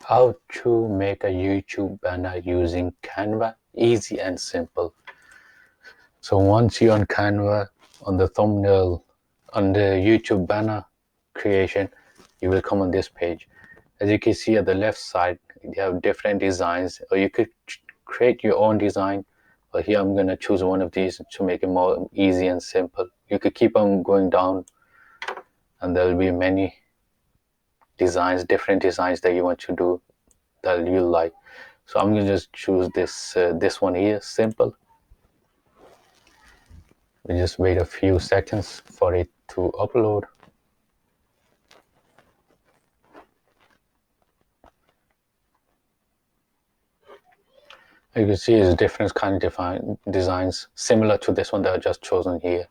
How to make a YouTube banner using Canva, easy and simple. So once you're on Canva, on the thumbnail, on the YouTube banner creation, you will come on this page. As you can see at the left side, you have different designs, or you could create your own design. But here I'm going to choose one of these to make it more easy and simple. You could keep on going down and there will be many designs, different designs that you want to do that you like. So I'm going to just choose this one here, simple. We just wait a few seconds for it to upload. You can see it's different kind of designs similar to this one that I just chosen here.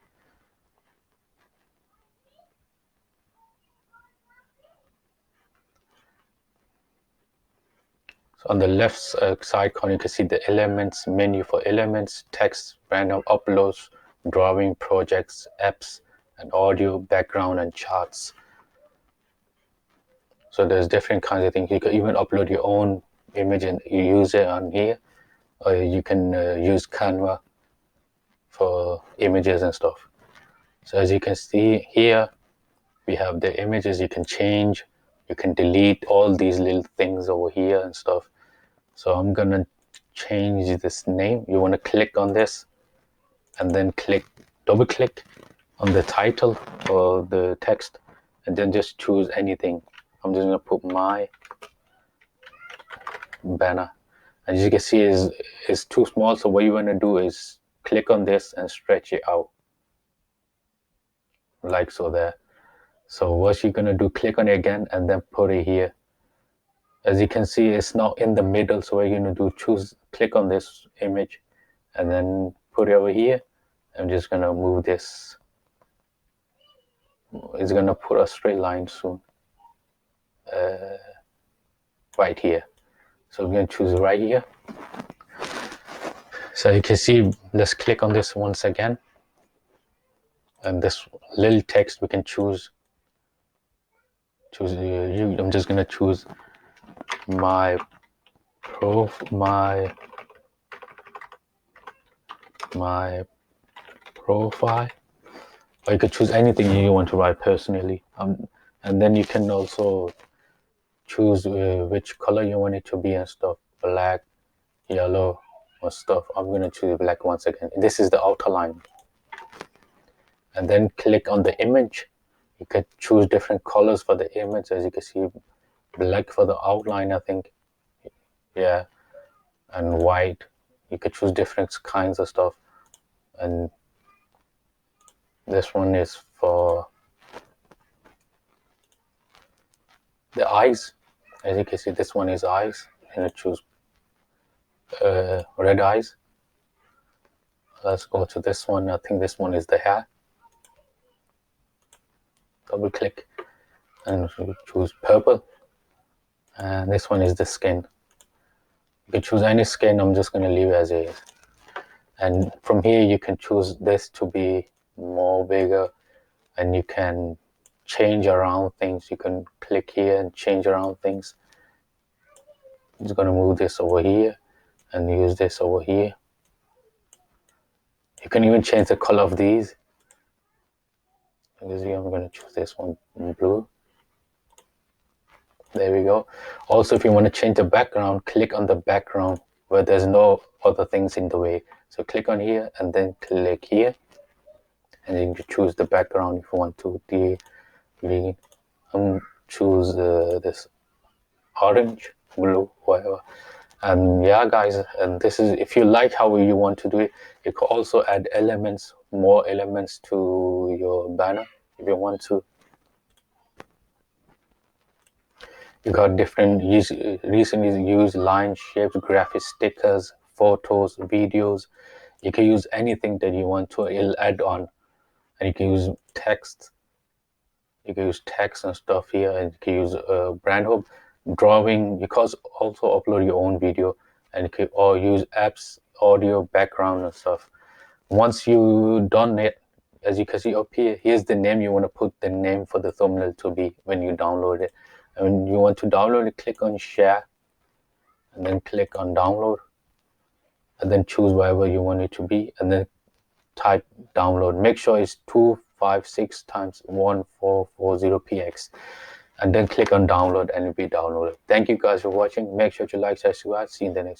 So on the left side corner, you can see the elements menu for elements, text, random uploads, drawing, projects, apps, and audio, background, and charts. So there's different kinds of things. You can even upload your own image and you use it on here, or you can use Canva for images and stuff. So as you can see here, we have the images you can change. You can delete all these little things over here and stuff. So I'm gonna change this name. You want to click on this and then double click on the title or the text, and then just choose anything. I'm just gonna put my banner. As you can see, is too small. So what you want to do is click on this and stretch it out like so there. So what you're gonna do, click on it again and then put it here. As you can see, it's not in the middle. So what you're gonna do, click on this image and then put it over here. I'm just gonna move this. It's gonna put a straight line soon. Right here. So I'm gonna choose right here. So you can see, let's click on this once again. And this little text we can choose. I'm just gonna choose my profile, or you could choose anything you want to write personally, and then you can also choose which color you want it to be and stuff, black, yellow, or stuff. I'm gonna choose black once again. This is the outer line, and then click on the image. You could choose different colors for the image. As you can see, black for the outline, I think, yeah, and white. You could choose different kinds of stuff, and this one is for the eyes. As you can see, this one is eyes. I'm gonna choose red eyes. Let's go to this one. I think this one is the hair. Double click and choose purple. And this one is the skin. You can choose any skin. I'm just gonna leave it as is. And from here you can choose this to be more bigger, and you can change around things. You can click here and change around things. I'm just gonna move this over here and use this over here. You can even change the color of these. I'm gonna choose this one in blue. There we go. Also, if you want to change the background, click on the background where there's no other things in the way. So click on here and then click here, and then you choose the background if you want to. Choose this orange, blue, whatever. And yeah, guys, and this is, if you like how you want to do it, you can also add elements, more elements to your banner if you want to. You got different recently used line shapes, graphic stickers, photos, videos. You can use anything that you want to. It'll add on, and you can use text. You can use text and stuff here, and you can use brand hub, drawing. You can also upload your own video, and you can or use apps, audio, background, and stuff. Once you done it, as you can see up here, here's the name you want to put the name for the thumbnail to be when you download it. And when you want to download it, click on share and then click on download, and then choose wherever you want it to be, and then type download. Make sure it's 256 times 1440px, and then click on download and it'll be downloaded. Thank you guys for watching. Make sure to like, subscribe. See you in the next